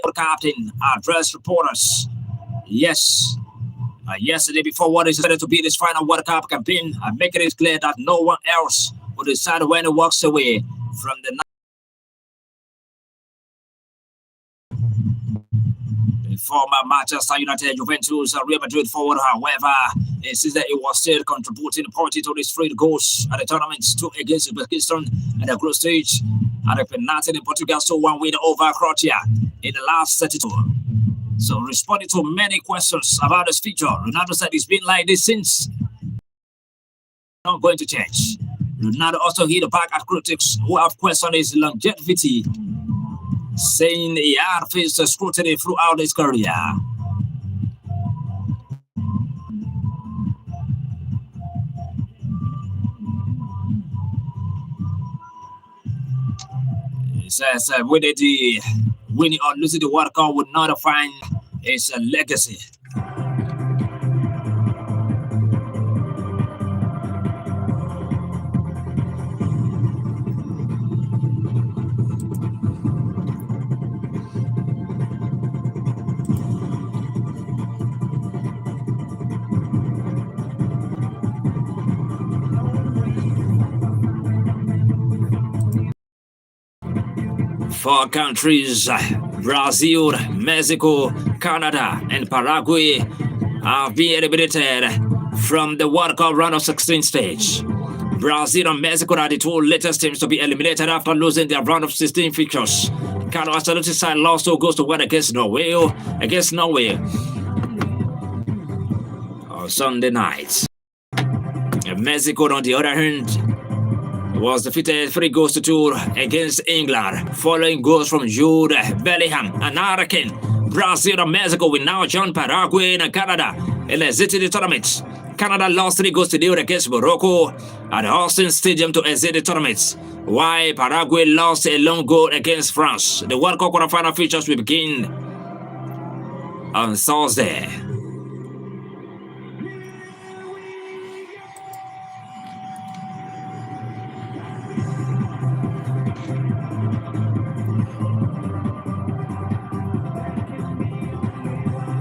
Our captain addressed reporters. Yes. Yesterday, before what is said to be this final World Cup campaign, making it clear that no one else will decide when he walks away from the former Manchester United, Juventus, Real Madrid forward. However, it says that he was still contributing party to his 3 goals at the tournament, 2 against Uzbekistan at the group stage, and a penalty in Portugal, so 1 win over Croatia in the last 32. So, responding to many questions about his future, Ronaldo said it's been like this since. Not going to change. Ronaldo also hit back at critics who have questioned his longevity, saying he had faced scrutiny throughout his career. He says whether the winning or losing the World Cup would not define his legacy. Four countries, Brazil, Mexico, Canada, and Paraguay, have been eliminated from the World Cup round of 16 stage. Brazil and Mexico are the 2 latest teams to be eliminated after losing their round of 16 fixtures. Carlo Ancelotti's side lost 2 goals to 1 against Norway on Sunday night. Mexico, on the other hand, was defeated 3 goals to 2 against England, following goals from Jude Bellingham and Hurricane. Brazil and Mexico will now join Paraguay and Canada in exiting the tournament. Canada lost 3 goals to 0 against Morocco at Austin Stadium to exit the tournament, while Paraguay lost a lone goal against France. The World Cup quarterfinal features will begin on Thursday.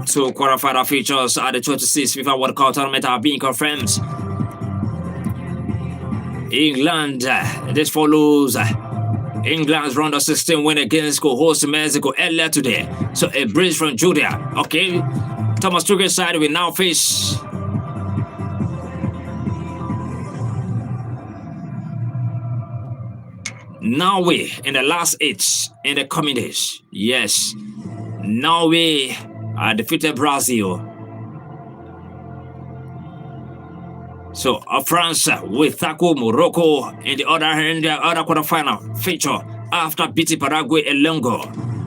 Two quarterfinal features at the 26th FIFA World Cup tournament are being confirmed. England, this follows England's round of 16 win against co-host Mexico earlier today. So a breeze from Julia. Okay, Thomas Tuchel's side will now face Norway in the last 8 in the coming days. Yes, Norway defeated Brazil. So France will tackle Morocco in the other hand, the other quarterfinal feature after beating Paraguay a long goal.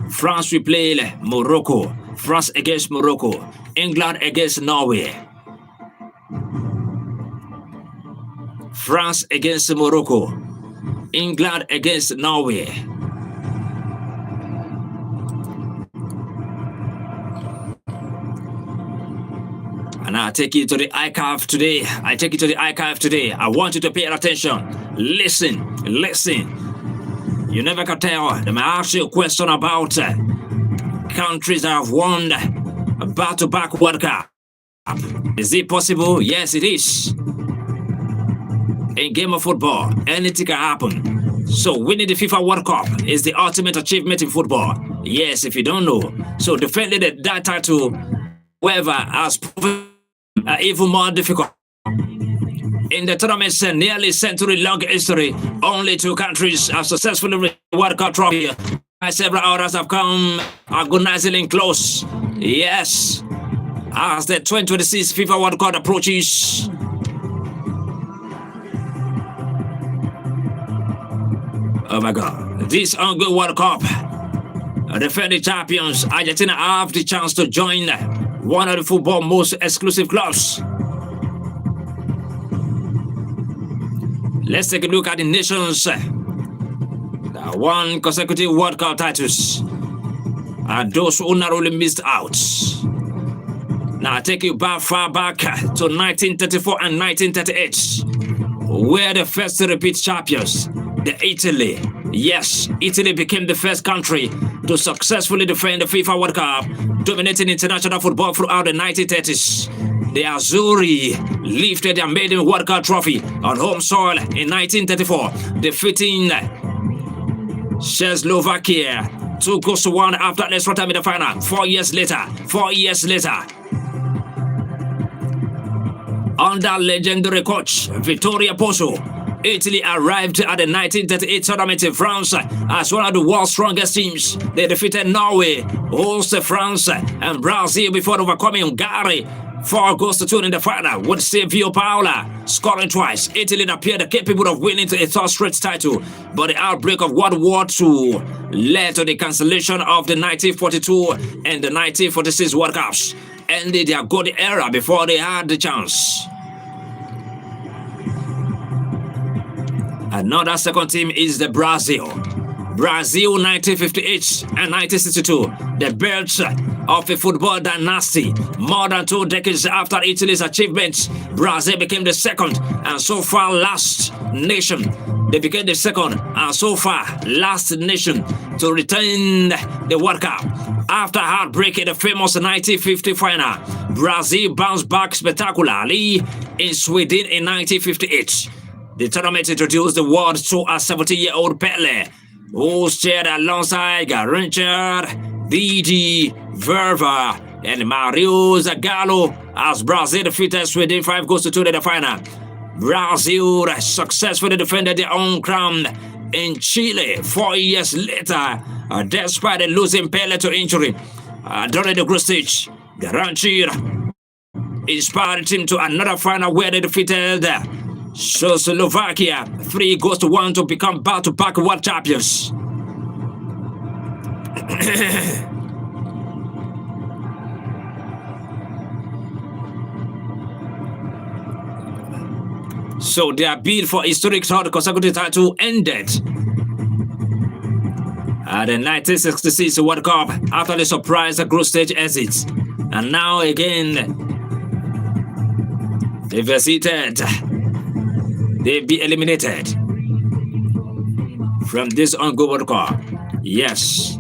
France will play Morocco. France against Morocco. England against Norway. France against Morocco. England against Norway. And I take you to the archive today. I want you to pay attention. Listen. You never can tell. They may ask you a question about countries that have won back-to-back World Cup. Is it possible? Yes, it is. In game of football, anything can happen. So winning the FIFA World Cup is the ultimate achievement in football. Yes, if you don't know. So defending that title, whoever has proven even more difficult. In the tournament's nearly century-long history, only 2 countries have successfully won the World Cup trophy. Several others have come agonizingly close. Yes, as the 2026 FIFA World Cup approaches. Oh my God, this ongoing World Cup, defending champions Argentina have the chance to join one of the football's most exclusive clubs. Let's take a look at the nations that won consecutive World Cup titles and those who narrowly missed out. Now I take you far back to 1934 and 1938, where the first repeat champions, the Italy. Yes, Italy became the first country to successfully defend the FIFA World Cup, dominating international football throughout the 1930s. The Azzurri lifted their maiden World Cup trophy on home soil in 1934, defeating Czechoslovakia 2-1 after extra time in the final. 4 years later, under legendary coach Vittorio Pozzo, Italy arrived at the 1938 tournament in France as one of the world's strongest teams. They defeated Norway, host France, and Brazil before overcoming Hungary 4-2 in the final, with Silvio Paola scoring twice. Italy appeared capable of winning a third straight title, but the outbreak of World War II led to the cancellation of the 1942 and the 1946 World Cups, ended their golden era before they had the chance. Another second team is the Brazil. Brazil 1958 and 1962, the birth of a football dynasty. More than 2 decades after Italy's achievements, Brazil became the second and so far last nation. They became the second and so far last nation to retain the World Cup. After heartbreaking the famous 1950 final, Brazil bounced back spectacularly in Sweden in 1958. The tournament introduced the world to a 17-year-old Pelé, who steered alongside Richard, Didi, Verva, and Mario Zagallo as Brazil defeated Sweden 5-2 in the final. Brazil successfully defended their own crown in Chile 4 years later, despite losing Pelé to injury. During the group stage, Garantier inspired the team to another final where they defeated Czechoslovakia 3-1 to become back-to-back world champions. So their bid for historic third consecutive title ended at the 1966 World Cup after the surprise group stage exit. And now again, they've been eliminated from this ongoing World Cup. Yes.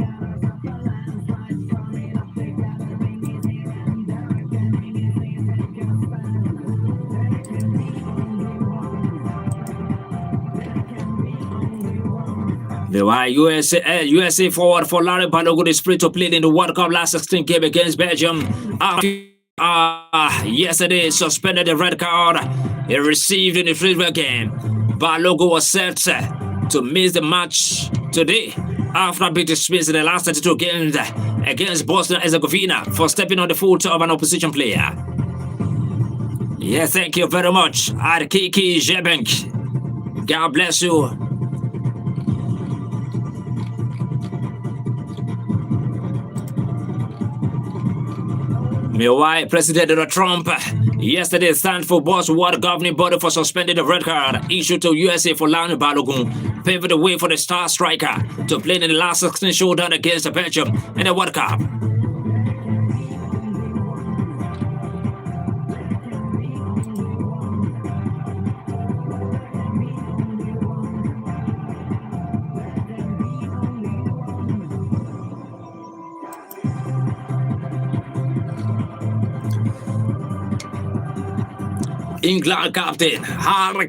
The USA forward for Larry Balogun is free to play in the World Cup last 16 game against Belgium. Yesterday suspended the red card he received in the free game. Balogun was set to miss the match today after being dismissed in the last 32 games against Bosnia and Herzegovina for stepping on the foot of an opposition player. Yeah, thank you very much, Arkiki Jebenk. God bless you. Meanwhile, President Donald Trump yesterday signed for Boss World Governing Body for suspending the red card issued to USA for Larry Balogun, paving the way for the star striker to play in the last 16 showdown against Belgium in the World Cup. England captain Harry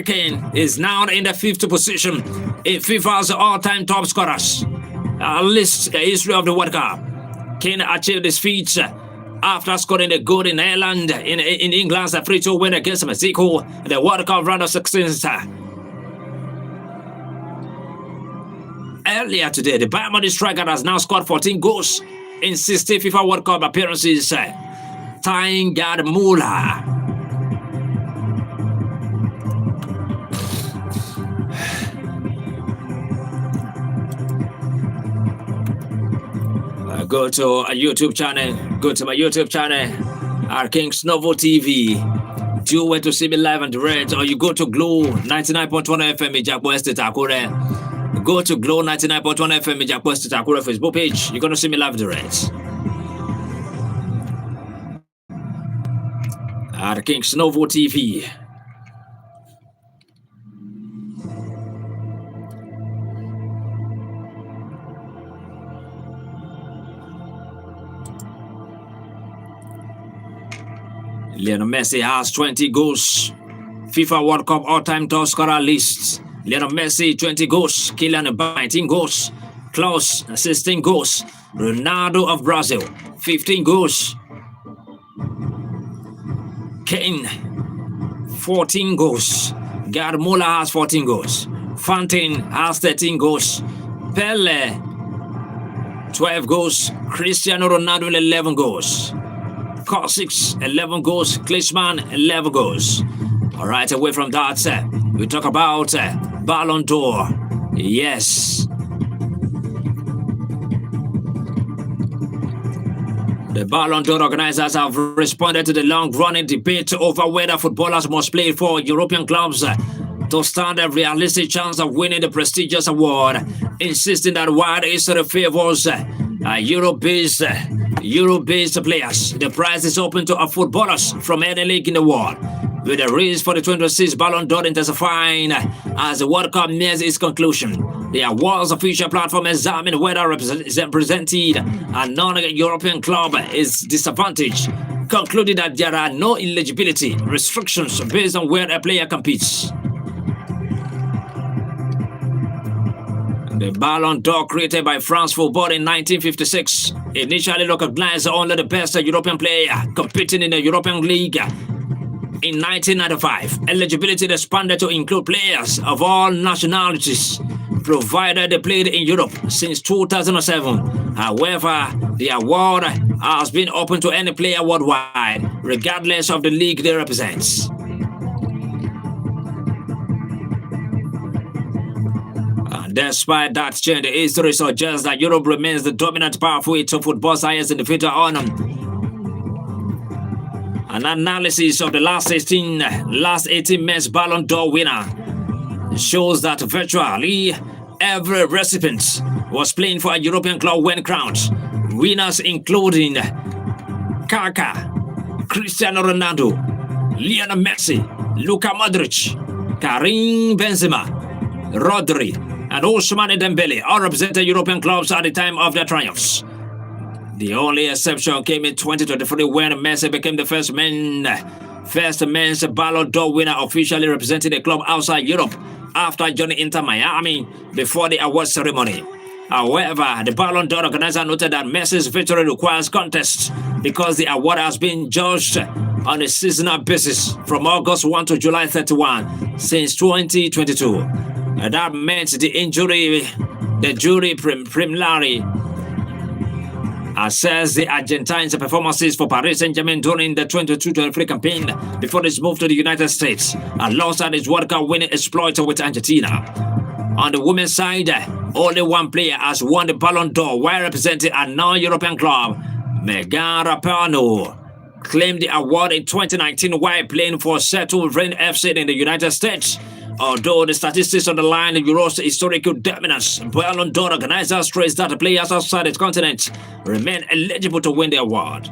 Kane is now in the 5th position in FIFA's all-time top scorers list, the history of the World Cup. Kane achieved this feat after scoring a goal in Ireland in England's 3-2 win against Mexico in the World Cup round of 16. Earlier today, the Bayern Munich striker has now scored 14 goals in 60 FIFA World Cup appearances, tying Gerd Müller. Go to a YouTube channel. Go to my YouTube channel, our King Snovo TV. Do you want to see me live and direct, or you go to Glow 99.1 FM Ijakbo Estate Akure. Go to Glow 99.1 FM Ijakbo Estate Akure Facebook page. You're gonna see me live direct. Our King Snovo TV. Lionel Messi has 20 goals. FIFA World Cup all-time top scorer list. Lionel Messi, 20 goals. Kylian Mbappe, 19 goals. Klaus, 16 goals. Ronaldo of Brazil, 15 goals. Kane, 14 goals. Gerd Müller has 14 goals. Fontaine has 13 goals. Pele, 12 goals. Cristiano Ronaldo, 11 goals. Kostic, 11 goals. Klinsmann, 11 goals. All right, away from that, we talk about Ballon d'Or. Yes. The Ballon d'Or organizers have responded to the long-running debate over whether footballers must play for European clubs to stand a realistic chance of winning the prestigious award, insisting that while history favors Euro-based players, the prize is open to footballers from any league in the world, with the race for the 2026 Ballon d'Or intensifying as the World Cup nears its conclusion. The award's official platform examined whether represented a non-European club is disadvantaged, concluding that there are no eligibility restrictions based on where a player competes. The Ballon d'Or, created by France Football in 1956, initially recognized only the best European player competing in the European League. In 1995, eligibility expanded to include players of all nationalities, provided they played in Europe since 2007. However, the award has been open to any player worldwide, regardless of the league they represent. Despite that change, the history suggests that Europe remains the dominant pathway to football's highest individual honor. An analysis of the last 18 men's Ballon d'Or winner shows that virtually every recipient was playing for a European club when crowned. Winners including Kaká, Cristiano Ronaldo, Lionel Messi, Luka Modric, Karim Benzema, Rodri, and Ousmane Dembele all represented European clubs at the time of their triumphs. The only exception came in 2023 when Messi became the first men's Ballon d'Or winner officially representing a club outside Europe after joining Inter Miami before the award ceremony. However, the Ballon d'Or organizer noted that Messi's victory requires contest because the award has been judged on a seasonal basis from August 1 to July 31 since 2022. That meant the jury preliminary assessed the Argentines' performances for Paris Saint-Germain during the 22-23 campaign before its move to the United States, alongside its World Cup winning exploit with Argentina. On the women's side, only one player has won the Ballon d'Or while representing a non-European club. Megan Rapinoe claimed the award in 2019 while playing for Seattle Reign FC in the United States. Although the statistics underline Euro's historical dominance, Ballon d'Or organizers stress that the players outside the continent remain eligible to win the award.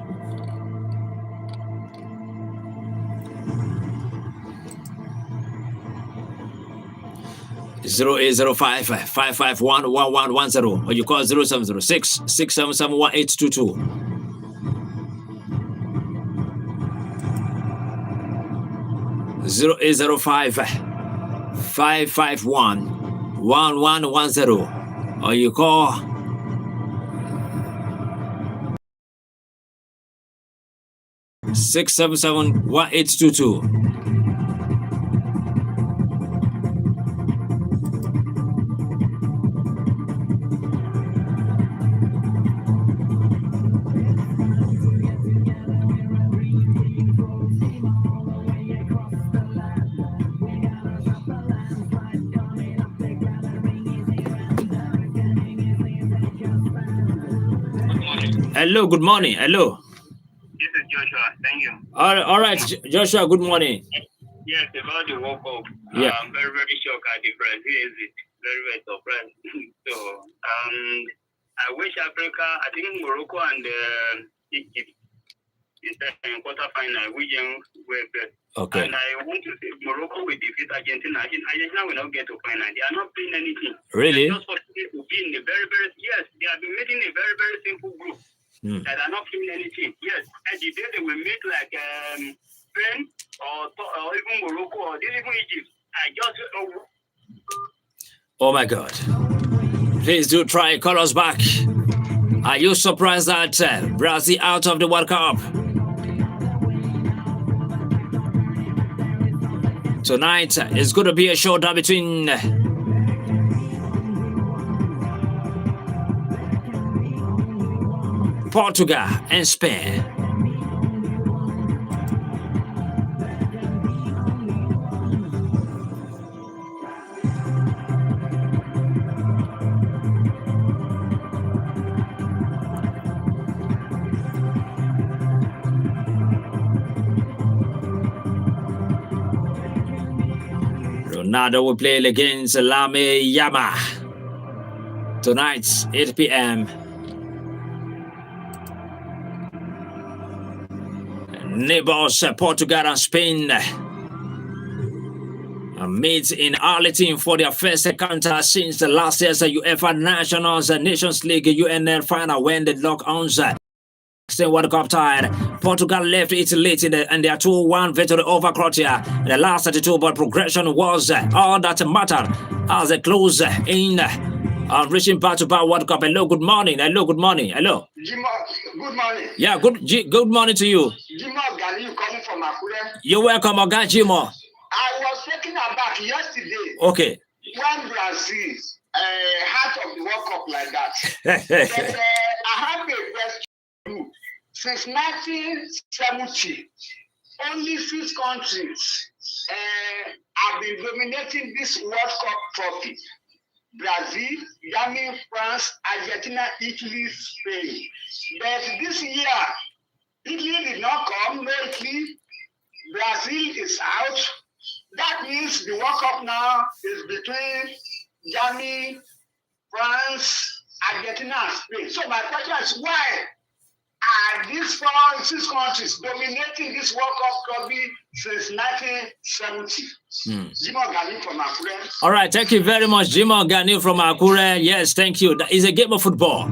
Zero 551-1110, or you call 0706-677-1822. 0805-551-1110, or you call 677-1822. Hello, good morning. Hello. This is Joshua. Thank you. All right, Joshua, good morning. Yes, about the World Cup. Yeah. I'm very, very shocked at the Brazil. Very, very surprised. So, I wish Africa, I think Morocco and Egypt in quarterfinal, we were best. Okay. And I want to say Morocco will defeat Argentina. Argentina will not get to final. They are not playing anything. Really? Just for to be in the very, very, yes, they have been meeting a very, very simple group. that are not feeling anything. Yes, and the day they will meet like Spain or even Morocco or even Egypt, I just Oh my God. Please do try call us back. Are you surprised that Brazil out of the World Cup? Tonight is going to be a showdown between Portugal and Spain. Ronaldo will play against Lamine Yamal tonight, 8 p.m. Neighbors Portugal and Spain meet in Arlington for their first encounter since the last year's UEFA Nations League UNL final when they lock arms. World Cup tied. Portugal left Italy in their 2-1 victory over Croatia in the last 32, but progression was all that mattered as they close in reaching back-to-back World Cup. Hello, good morning. Hello, good morning. Hello. Jimo, good morning. Yeah, good morning to you. Jimo Gani, you coming from Akure? You're welcome, Oga Jimo. I was taken aback yesterday. Okay. When Brazil heart of the World Cup like that. But, I have a question. Since 1970, only 6 countries have been dominating this World Cup trophy. Brazil, Germany, France, Argentina, Italy, Spain. But this year, Italy did not come, no Italy. Brazil is out. That means the World Cup now is between Germany, France, Argentina, and Spain. So my question is, why are these 6 countries dominating this World Cup trophy since 1970? Jimo Gani from Akure. All right, thank you very much, Jimo Gani from Akure. Yes, thank you. That is a game of football.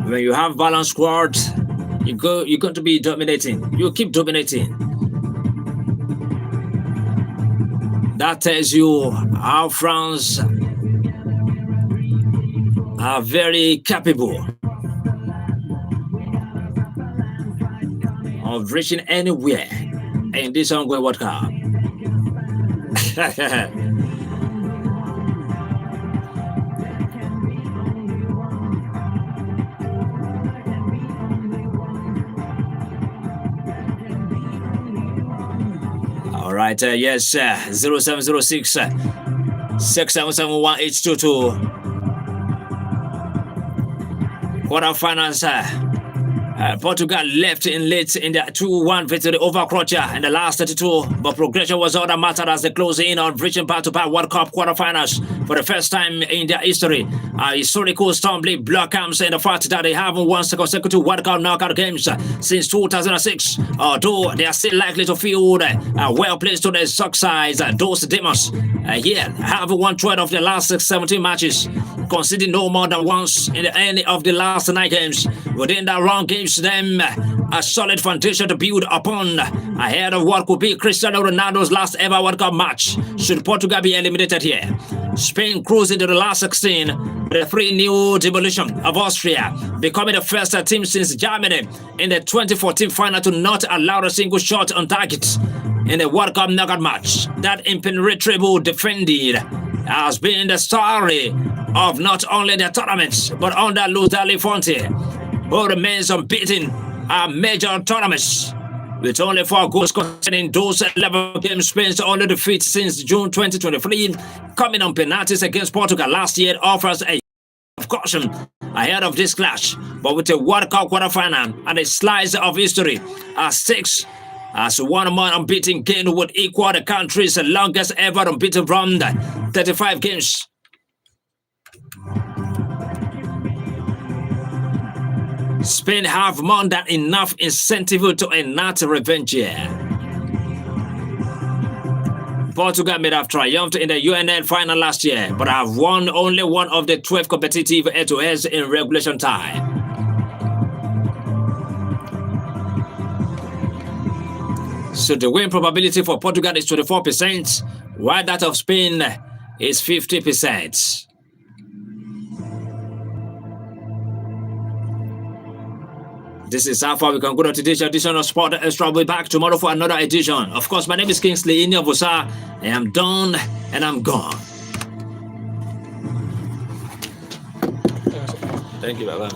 When you have balanced squad, you're going to be dominating. You keep dominating. That tells you how France are very capable of reaching anywhere in this ongoing World Cup. All right, yes, 0706 6771822. Quarterfinals. Portugal left in late in the 2-1 victory over Croatia in the last 32, but progression was all that mattered as they close in on reaching back-to-back World Cup quarterfinals for the first time in their history. Historical stumbling block comes in the fact that they haven't won consecutive World Cup knockout games since 2006, although they are still likely to field well placed to the success. Those demons here have won 12 of the last 17 matches, conceding no more than once in any of the last 9 games. Within that round gives them a solid foundation to build upon ahead of what could be Cristiano Ronaldo's last ever World Cup match should Portugal be eliminated here. Spain cruised into the last 16 with a 3-0 demolition of Austria, becoming the first team since Germany in the 2014 final to not allow a single shot on target in the World Cup knockout match. That impenetrable defending has been the story of not only the tournaments but under Luis Fonte, who remains unbeaten at major tournaments with only 4 goals conceded in those 11 games. Spain's only defeat since June 2023, coming on penalties against Portugal last year, offers a caution ahead of this clash. But with a World Cup quarterfinal and a slice of history at 6, as one more unbeaten game would equal the country's longest ever unbeaten run, 35 games. Spain have more than enough incentive to enact revenge here. Portugal may have triumphed in the UNL final last year, but have won only one of the 12 competitive head-to-heads in regulation time. So the win probability for Portugal is 24%, while that of Spain is 50%. This is how far we can go to today's edition of Sport Extra. We'll be back tomorrow for another edition. Of course, my name is Kingsley Inyobusa. I am done and I'm gone. Thank you, Baba.